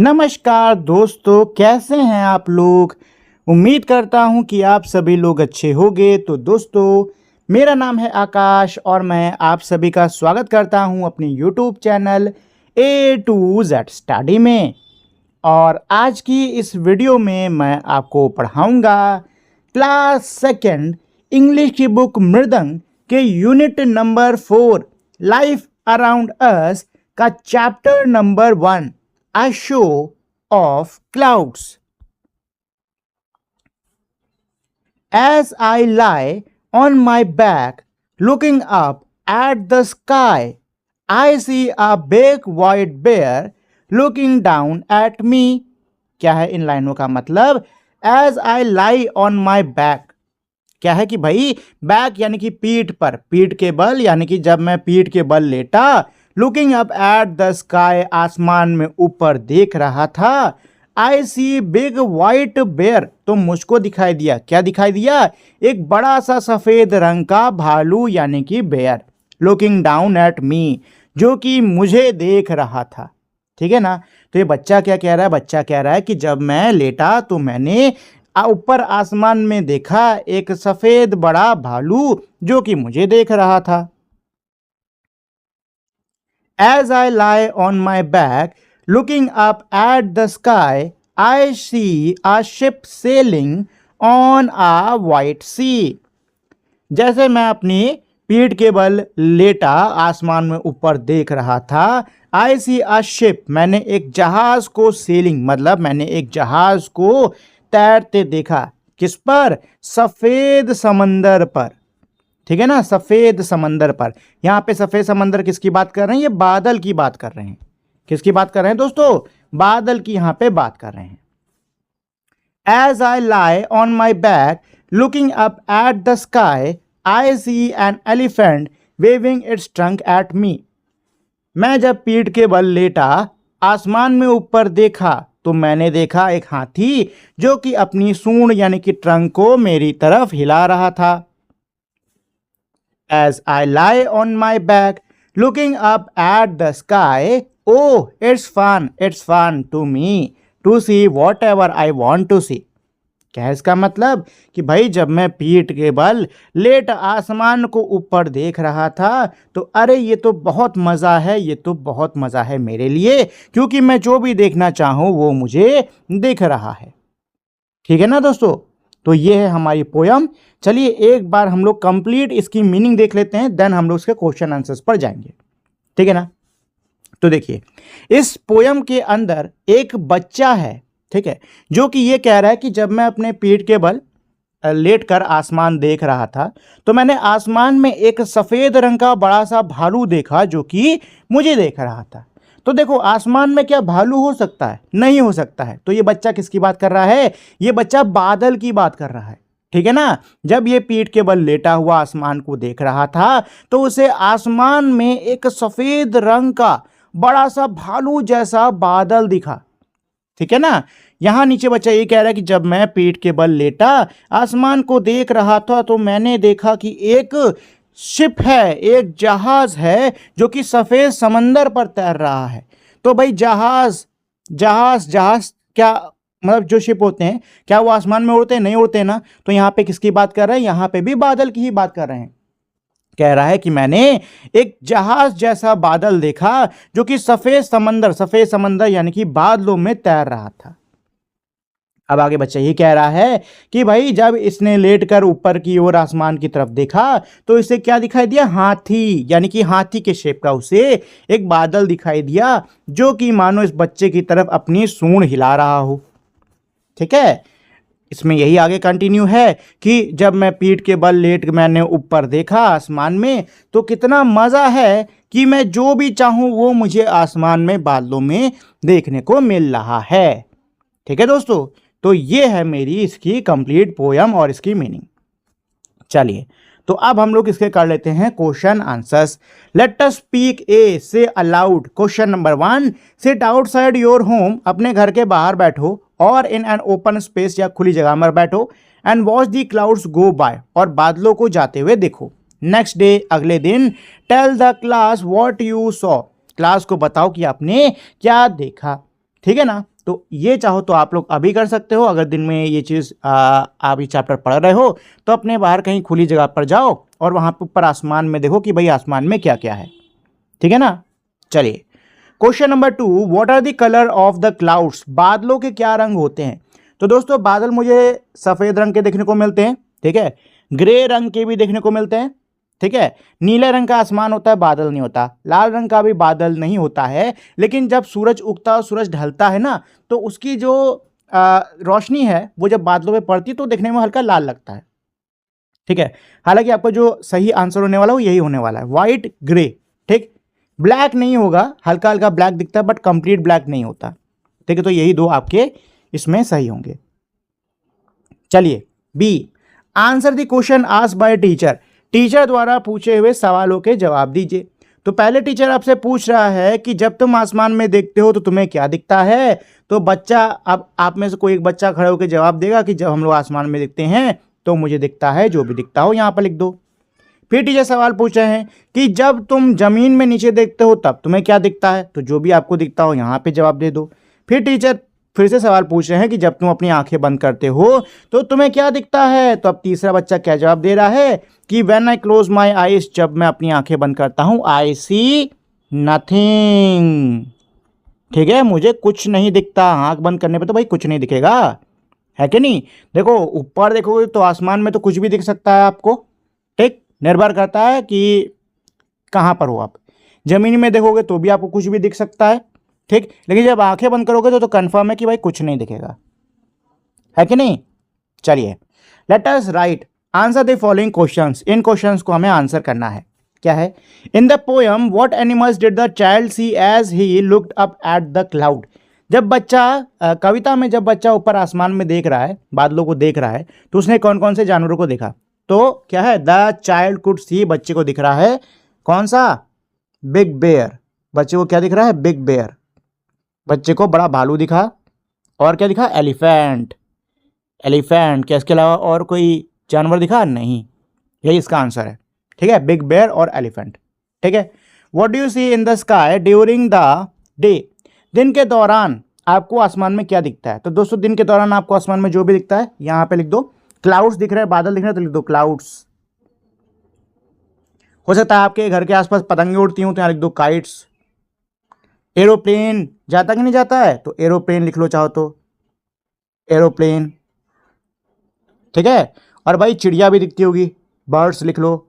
नमस्कार दोस्तों, कैसे हैं आप लोग। उम्मीद करता हूं कि आप सभी लोग अच्छे होंगे। तो दोस्तों, मेरा नाम है आकाश और मैं आप सभी का स्वागत करता हूं अपने YouTube channel A to Z study में। और आज की इस वीडियो में मैं आपको पढ़ाऊंगा क्लास सेकंड इंग्लिश की बुक मृदंग के unit number 4 life around us का chapter number 1 A show of clouds. As I lie on my back looking up at the sky, I see a big white bear looking down at me. क्या है इन लाइनों का मतलब? As I lie on my back, क्या है कि भाई back यानी कि पीठ पर, पीठ के बल यानी कि जब मैं पीठ के बल लेटा, looking up at the sky, आसमान में ऊपर देख रहा था। आई सी बिग वाइट बेयर, तो मुझको दिखाई दिया, क्या दिखाई दिया? एक बड़ा सा सफेद रंग का भालू यानी कि bear, looking down at me, जो कि मुझे देख रहा था। ठीक है ना। तो ये बच्चा क्या कह रहा है? बच्चा कह रहा है कि जब मैं लेटा तो मैंने ऊपर आसमान में देखा एक सफेद बड़ा भालू जो कि मुझे देख रहा था। As I lie on my back, looking up at the sky, I see a ship sailing on a white sea. जैसे मैं अपनी पीठ के बल लेटा आसमान में ऊपर देख रहा था, I see a ship, मैंने एक जहाज को सेलिंग मतलब मैंने एक जहाज को तैरते देखा। किस पर? सफेद समंदर पर। ठीक है ना, सफेद समंदर पर। यहां पे सफेद समंदर किसकी बात कर रहे हैं? ये बादल की बात कर रहे हैं। किसकी बात कर रहे हैं दोस्तों? बादल की यहां पे बात कर रहे हैं। As I lie on my back looking up at the sky, I see an elephant waving its trunk at me. मैं जब पीठ के बल लेटा आसमान में ऊपर देखा तो मैंने देखा एक हाथी जो कि अपनी सूंड यानी कि ट्रंक को मेरी तरफ हिला रहा था। As I lie on my back looking up at the sky, oh, it's fun to me to see whatever I want to see. क्या है इसका मतलब? कि भाई जब मैं पीठ के बल लेट आसमान को ऊपर देख रहा था तो अरे ये तो बहुत मज़ा है, ये तो बहुत मज़ा है मेरे लिए, क्योंकि मैं जो भी देखना चाहूँ वो मुझे दिख रहा है। ठीक है ना दोस्तों। तो ये है हमारी पोयम। चलिए एक बार हम लोग कंप्लीट इसकी मीनिंग देख लेते हैं, देन हम लोग इसके क्वेश्चन आंसर्स पर जाएंगे। ठीक है ना। तो देखिए इस पोयम के अंदर एक बच्चा है, ठीक है, जो कि ये कह रहा है कि जब मैं अपने पीठ के बल लेट कर आसमान देख रहा था तो मैंने आसमान में एक सफेद रंग का बड़ा सा भालू देखा जो कि मुझे देख रहा था। तो देखो आसमान में क्या भालू हो सकता है? नहीं हो सकता है। तो ये बच्चा किसकी बात कर रहा है? ये बच्चा बादल की बात कर रहा है। ठीक है ना। जब ये पीठ के बल लेटा हुआ आसमान को देख रहा था तो उसे आसमान में एक सफेद रंग का बड़ा सा भालू जैसा बादल दिखा। ठीक है ना। यहां नीचे बच्चा ये कह रहा है कि जब मैं पीठ के बल लेटा आसमान को देख रहा था तो मैंने देखा कि एक शिप है, एक जहाज है जो कि सफेद समंदर पर तैर रहा है। तो भाई जहाज जहाज जहाज क्या मतलब जो शिप होते हैं क्या वो आसमान में उड़ते हैं? नहीं उड़ते ना। तो यहाँ पे किसकी बात कर रहे हैं? यहाँ पे भी बादल की ही बात कर रहे हैं। कह रहा है कि मैंने एक जहाज जैसा बादल देखा जो कि सफेद समंदर यानी कि बादलों में तैर रहा था। अब आगे बच्चा ये कह रहा है कि भाई जब इसने लेटकर ऊपर की ओर आसमान की तरफ देखा तो इसे क्या दिखाई दिया? हाथी, यानी कि हाथी के शेप का उसे एक बादल दिखाई दिया जो कि मानो इस बच्चे की तरफ अपनी सूंड हिला रहा हो। ठीक है। इसमें यही आगे कंटिन्यू है कि जब मैं पीठ के बल लेट मैंने ऊपर देखा आसमान में तो कितना मज़ा है कि मैं जो भी चाहूँ वो मुझे आसमान में बादलों में देखने को मिल रहा है। ठीक है दोस्तों। तो ये है मेरी इसकी कंप्लीट पोयम और इसकी मीनिंग। चलिए तो अब हम लोग इसके कर लेते हैं question answers. Let us speak a say aloud. Question number 1, sit outside your home, अपने घर के बाहर बैठो और इन एन ओपन स्पेस या खुली जगह में बैठो, and watch the clouds go by, और बादलों को जाते हुए देखो। नेक्स्ट डे, अगले दिन, tell the class what you saw, class को बताओ कि आपने क्या देखा। ठीक है ना। तो ये चाहो तो आप लोग अभी कर सकते हो, अगर दिन में ये चीज़ आप ये चैप्टर पढ़ रहे हो तो अपने बाहर कहीं खुली जगह पर जाओ और वहाँ पे ऊपर आसमान में देखो कि भाई आसमान में क्या क्या है, ठीक है ना। चलिए question number 2, what are the colour of the clouds, बादलों के क्या रंग होते हैं। तो दोस्तों बादल मुझे सफ़ेद रंग के देखने को मिलते हैं, ठीक है, ग्रे रंग के भी देखने को मिलते हैं, ठीक है, नीले रंग का आसमान होता है, बादल नहीं होता, लाल रंग का भी बादल नहीं होता है, लेकिन जब सूरज उगता और सूरज ढलता है ना तो उसकी जो रोशनी है वो जब बादलों पे पड़ती है तो देखने में हल्का लाल लगता है, ठीक है। हालांकि आपका जो सही आंसर होने वाला है वो यही होने वाला है, वाइट ग्रे, ठीक। ब्लैक नहीं होगा, हल्का हल्का ब्लैक दिखता है बट कंप्लीट ब्लैक नहीं होता, ठीक है। तो यही दो आपके इसमें सही होंगे। चलिए B, answer the question asked by teacher, teacher द्वारा पूछे हुए सवालों के जवाब दीजिए। तो पहले टीचर आपसे पूछ रहा है कि जब तुम आसमान में देखते हो तो तुम्हें क्या दिखता है। तो बच्चा, अब आप में से कोई एक बच्चा खड़े होकर जवाब देगा कि जब हम लोग आसमान में देखते हैं तो मुझे दिखता है, जो भी दिखता हो यहाँ पर लिख दो। फिर टीचर सवाल पूछ रहे हैं कि जब तुम जमीन में नीचे देखते हो तब तुम्हें क्या दिखता है, तो जो भी आपको दिखता हो यहाँ पे जवाब दे दो। फिर टीचर फिर से सवाल पूछ रहे हैं कि जब तुम अपनी आंखें बंद करते हो तो तुम्हें क्या दिखता है। तो अब तीसरा बच्चा क्या जवाब दे रहा है कि when I close my eyes, जब मैं अपनी आंखें बंद करता हूं, आई सी नथिंग, ठीक है, मुझे कुछ नहीं दिखता। आंख बंद करने पे तो भाई कुछ नहीं दिखेगा, है कि नहीं। देखो ऊपर देखोगे तो आसमान में तो कुछ भी दिख सकता है आपको, ठीक, निर्भर करता है कि कहाँ पर हो आप। जमीन में देखोगे तो भी आपको कुछ भी दिख सकता है, ठीक, लेकिन जब आंखें बंद करोगे तो कंफर्म है कि भाई कुछ नहीं दिखेगा, है कि नहीं। चलिए let us write answer the following questions, इन क्वेश्चंस को हमें आंसर करना है। क्या है, in the poem what animals did the child see as he looked up at the cloud. जब बच्चा कविता में जब बच्चा ऊपर आसमान में देख रहा है, बादलों को देख रहा है, तो उसने कौन कौन से जानवरों को देखा। तो क्या है, द चाइल्ड कुड सी, बच्चे को दिख रहा है कौन सा, बिग बेयर, बच्चे को क्या दिख रहा है, बिग बेयर, बच्चे को बड़ा भालू दिखा। और क्या दिखा, एलिफेंट, एलिफेंट, क्या इसके अलावा और कोई जानवर दिखा, नहीं, यही इसका आंसर है, ठीक है, बिग बेयर और एलिफेंट, ठीक है। What do you see in the sky during the day, दिन के दौरान आपको आसमान में क्या दिखता है। तो दोस्तों दिन के दौरान आपको आसमान में जो भी दिखता है यहां पे लिख दो, क्लाउड्स दिख रहे हैं, बादल दिख रहे हैं तो लिख दो क्लाउड्स। हो सकता है आपके घर के आसपास पतंगे उड़ती हूँ तो यहाँ लिख दो काइट्स। एरोप्लेन जाता कि नहीं जाता है तो एरोप्लेन लिख लो चाहो तो, एरोप्लेन, ठीक है। और भाई चिड़िया भी दिखती होगी, बर्ड्स लिख लो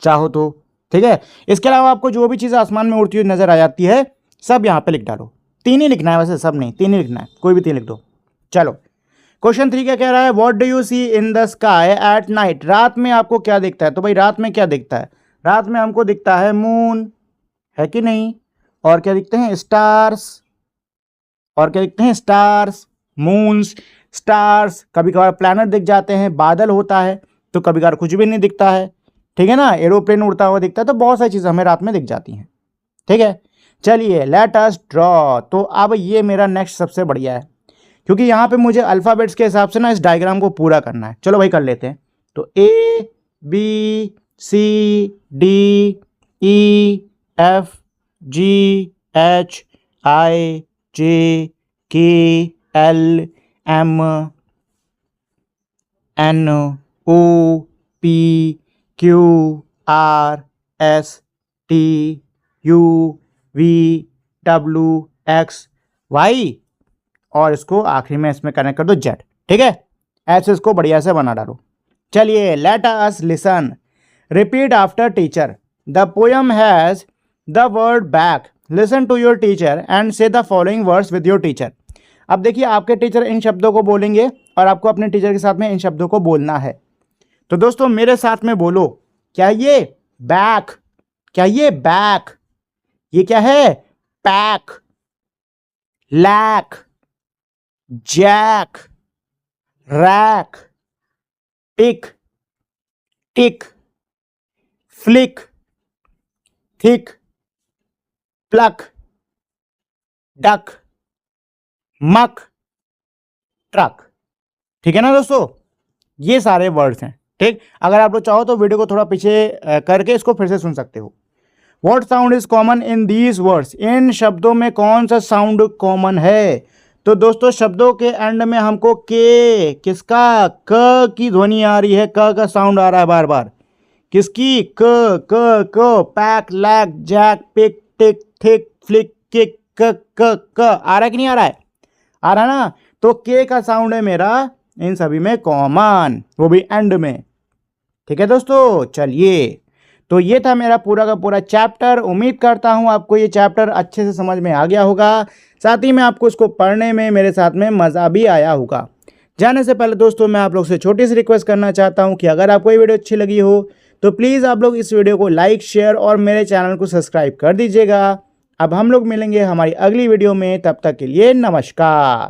चाहो तो, ठीक है। इसके अलावा आपको जो भी चीज़ आसमान में उड़ती हुई नजर आ जाती है सब यहाँ पे लिख डालो। तीन ही लिखना है वैसे, सब नहीं, तीन ही लिखना है, कोई भी तीन लिख दो। चलो क्वेश्चन 3 क्या कह रहा है, what do you see in the sky at night, रात में आपको क्या दिखता है। तो भाई रात में क्या दिखता है, रात में हमको दिखता है मून, है कि नहीं, और क्या दिखते हैं, स्टार्स, और क्या दिखते हैं, स्टार्स, मून्स, स्टार्स, कभी कभार प्लैनेट दिख जाते हैं, बादल होता है, तो कभी कभार कुछ भी नहीं दिखता है, ठीक है ना, एरोप्लेन उड़ता हुआ दिखता है, तो बहुत सारी चीज़ें हमें रात में दिख जाती हैं, ठीक है। चलिए लेट अस ड्रॉ, तो अब ये मेरा नेक्स्ट सबसे बढ़िया है, क्योंकि यहाँ पे मुझे अल्फ़ाबेट्स के हिसाब से ना इस डायग्राम को पूरा करना है। चलो भाई कर लेते हैं। तो A B C D E F G H I J K L M N O P Q R S T U V W X Y, और इसको आखिरी में इसमें कनेक्ट कर दो जेड, ठीक है। ऐसे इसको बढ़िया से बना डालो। चलिए let us listen, repeat after teacher, the poem has the word back, listen to your teacher and say the following words with your teacher. अब देखिए आपके टीचर इन शब्दों को बोलेंगे और आपको अपने टीचर के साथ में इन शब्दों को बोलना है। तो दोस्तों मेरे साथ में बोलो, क्या ये बैक, क्या ये बैक, ये क्या है, pack, lack, jack, rack, pick, tick, flick, thick, pluck, duck, muck, truck, ठीक है ना दोस्तों, ये सारे वर्ड्स हैं, ठीक। अगर आप लोग चाहो तो वीडियो को थोड़ा पीछे करके इसको फिर से सुन सकते हो। What sound is common in these words, इन शब्दों में कौन सा साउंड कॉमन है। तो दोस्तों शब्दों के एंड में हमको के, किसका, क की ध्वनि आ रही है, क का साउंड आ रहा है बार बार, किसकी, क पैक, लैक, जैक, पिक, टिक, थिक, फ्लिक, किक, क आ रहा है कि नहीं आ रहा है, आ रहा है ना। तो के का साउंड है मेरा इन सभी में कॉमन, वो भी एंड में। ठीक है दोस्तों, चलिए, तो ये था मेरा पूरा का पूरा चैप्टर। उम्मीद करता हूँ आपको ये चैप्टर अच्छे से समझ में आ गया होगा, साथ ही में आपको इसको पढ़ने में मेरे साथ में मज़ा भी आया होगा। जाने से पहले दोस्तों मैं आप लोग से छोटी सी रिक्वेस्ट करना चाहता हूँ कि अगर आपको ये वीडियो अच्छी लगी हो तो प्लीज़ आप लोग इस वीडियो को लाइक, शेयर और मेरे चैनल को सब्सक्राइब कर दीजिएगा। अब हम लोग मिलेंगे हमारी अगली वीडियो में, तब तक के लिए नमस्कार।